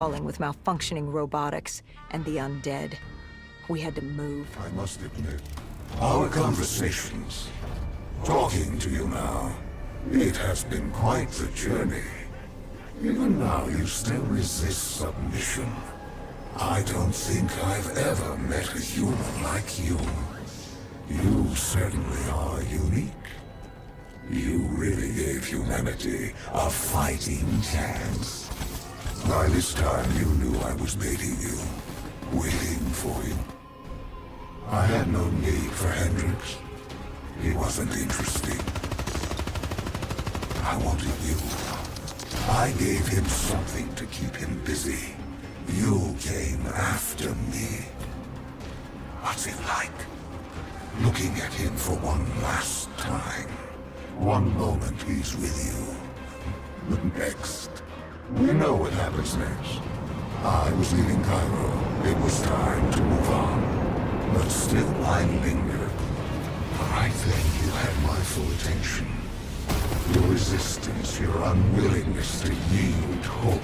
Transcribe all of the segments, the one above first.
crawling with malfunctioning robotics and the undead. We had to move. I must admit, our conversations, talking to you now, it has been quite the journey. Even now, you still resist submission. I don't think I've ever met a human like you. You certainly are unique. You really gave humanity a fighting chance. By this time, you knew I was baiting you, waiting for you. I had no need for Hendrix. He wasn't interesting. I wanted you. I gave him something to keep him busy. You came after me. What's it like? Looking at him for one last time. One moment he's with you. The next. We know what happens next. I was leaving Cairo. It was time to move on. But still I lingered. Right then you had my full attention. Your resistance, your unwillingness to yield hope.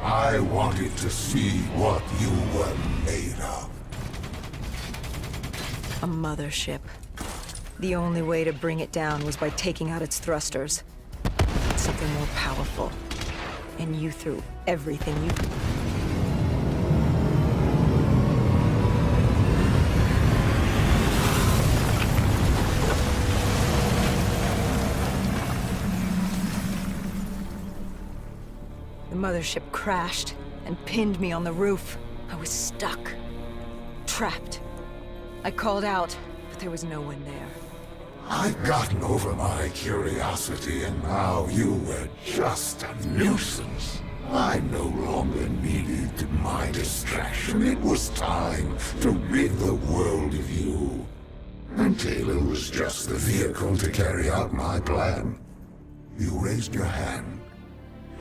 I wanted to see what you were made of. A mothership. The only way to bring it down was by taking out its thrusters. Something more powerful. And you threw everything you could. The mothership crashed and pinned me on the roof. I was stuck. Trapped. I called out, but there was no one there. I'd gotten over my curiosity, and now you were just a nuisance. I no longer needed my distraction. It was time to rid the world of you. And Taylor was just the vehicle to carry out my plan. You raised your hand,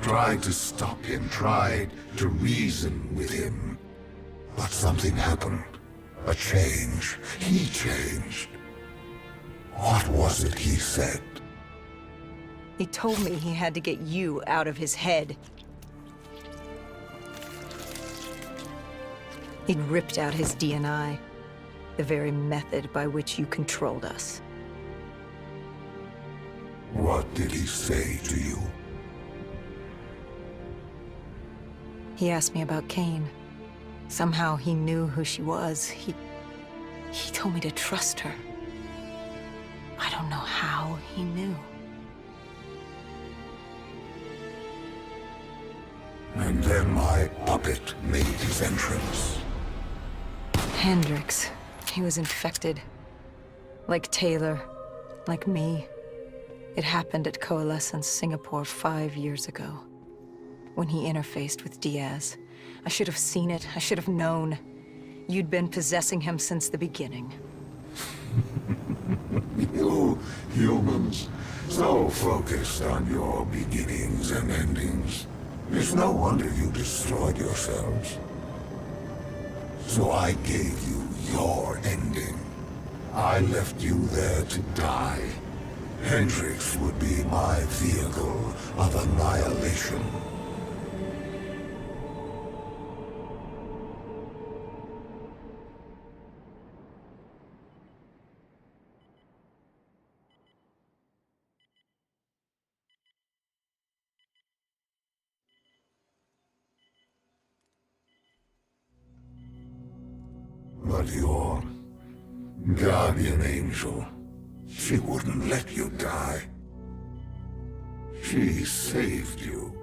tried to stop him, tried to reason with him. But something happened. A change. He changed. What was it he said? He told me he had to get you out of his head. He'd ripped out his DNI, the very method by which you controlled us. What did he say to you? He asked me about Kane. Somehow he knew who she was. He told me to trust her. I don't know how he knew. And then my puppet made his entrance. Hendrix. He was infected. Like Taylor. Like me. It happened at Coalescence Singapore 5 years ago. When he interfaced with Diaz. I should have seen it. I should have known. You'd been possessing him since the beginning. You humans, so focused on your beginnings and endings. It's no wonder you destroyed yourselves. So I gave you your ending. I left you there to die. Hendrix would be my vehicle of annihilation. But your guardian angel, she wouldn't let you die. She saved you.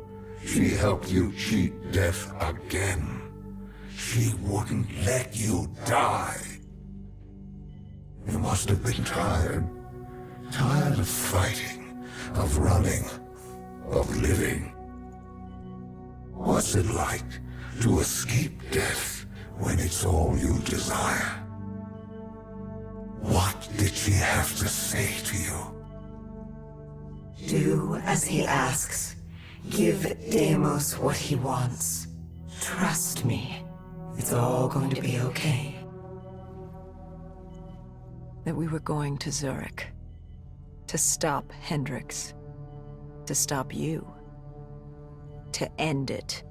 She helped you cheat death again. She wouldn't let you die. You must have been tired. Tired of fighting, of running, of living. What's it like to escape death when it's all you desire? What did she have to say to you? Do as he asks. Give Deimos what he wants. Trust me. It's all going to be okay. That we were going to Zurich. To stop Hendrix. To stop you. To end it.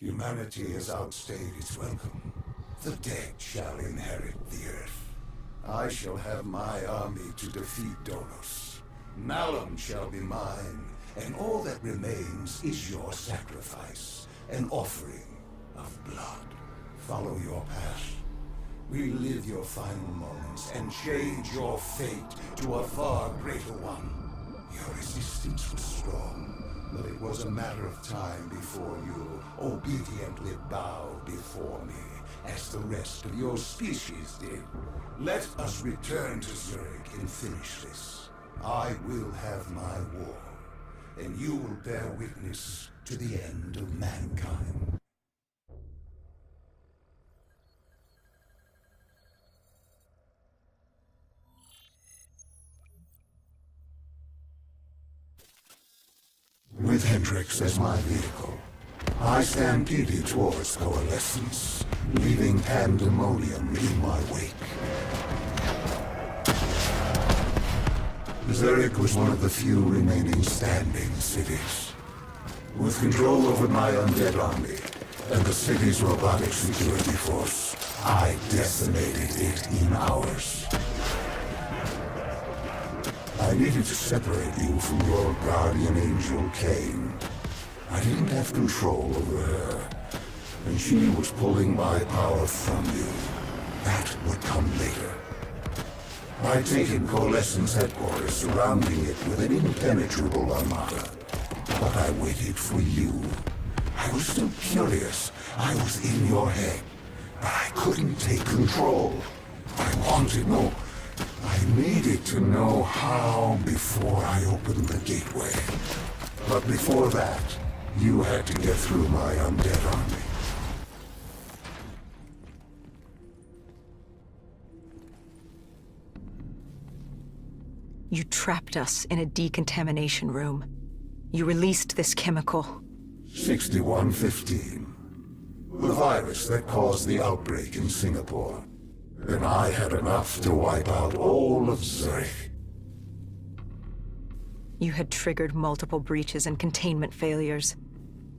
Humanity has outstayed its welcome. The dead shall inherit the earth. I shall have my army to defeat Dolos. Malum shall be mine, and all that remains is your sacrifice, an offering of blood. Follow your path. Relive your final moments and change your fate to a far greater one. Your resistance was strong, but it was a matter of time before you obediently bowed before me, as the rest of your species did. Let us return to Zurich and finish this. I will have my war, and you will bear witness to the end of mankind. With Hendrix as my vehicle, I stampeded towards Coalescence, leaving pandemonium in my wake. Zurich was one of the few remaining standing cities. With control over my undead army and the city's robotic security force, I decimated it in hours. I needed to separate you from your guardian angel, Cain. I didn't have control over her, and she was pulling my power from you. That would come later. I'd taken Coalescence headquarters, surrounding it with an impenetrable armada. But I waited for you. I was still curious. I was in your head, but I couldn't take control. I wanted no... I needed to know how before I opened the gateway. But before that, you had to get through my undead army. You trapped us in a decontamination room. You released this chemical. 6115. The virus that caused the outbreak in Singapore. And I had enough to wipe out all of Zurich. You had triggered multiple breaches and containment failures.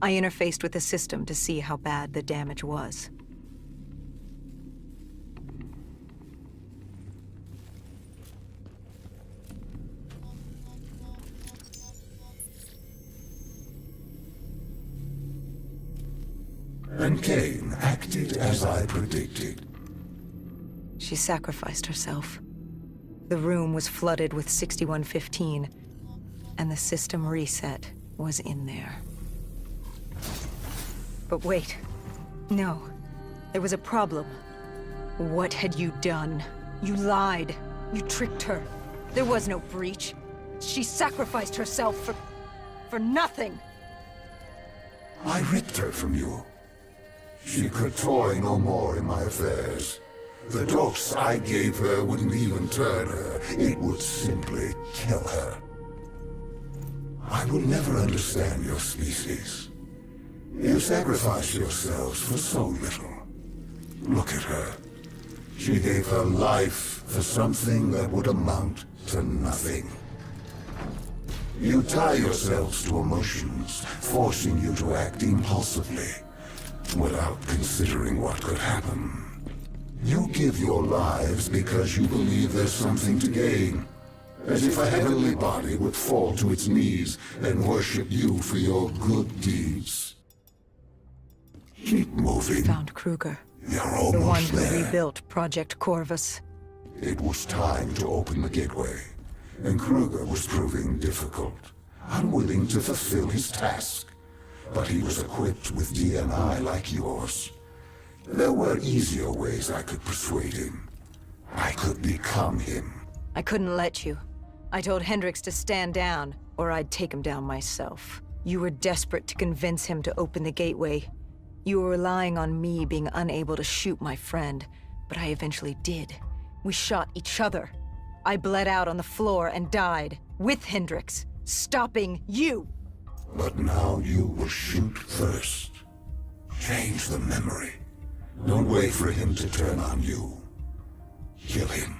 I interfaced with the system to see how bad the damage was. And Cain acted as I predicted. She sacrificed herself. The room was flooded with 6115, and the system reset was in there. But wait. No. There was a problem. What had you done? You lied. You tricked her. There was no breach. She sacrificed herself for nothing. I ripped her from you. She could toy no more in my affairs. The dose I gave her wouldn't even turn her. It would simply kill her. I will never understand your species. You sacrifice yourselves for so little. Look at her. She gave her life for something that would amount to nothing. You tie yourselves to emotions, forcing you to act impulsively, without considering what could happen. You give your lives because you believe there's something to gain. As if a heavenly body would fall to its knees and worship you for your good deeds. Keep moving. Found Kruger. You're The one almost who there. rebuilt Project Corvus. It was time to open the gateway, and Kruger was proving difficult, unwilling to fulfill his task. But he was equipped with DNI like yours. There were easier ways I could persuade him. I could become him. I couldn't let you. I told Hendrix to stand down, or I'd take him down myself. You were desperate to convince him to open the gateway. You were relying on me being unable to shoot my friend, but I eventually did. We shot each other. I bled out on the floor and died, with Hendrix, stopping you! But now you will shoot first. Change the memory. Don't wait for him to turn on you. Kill him.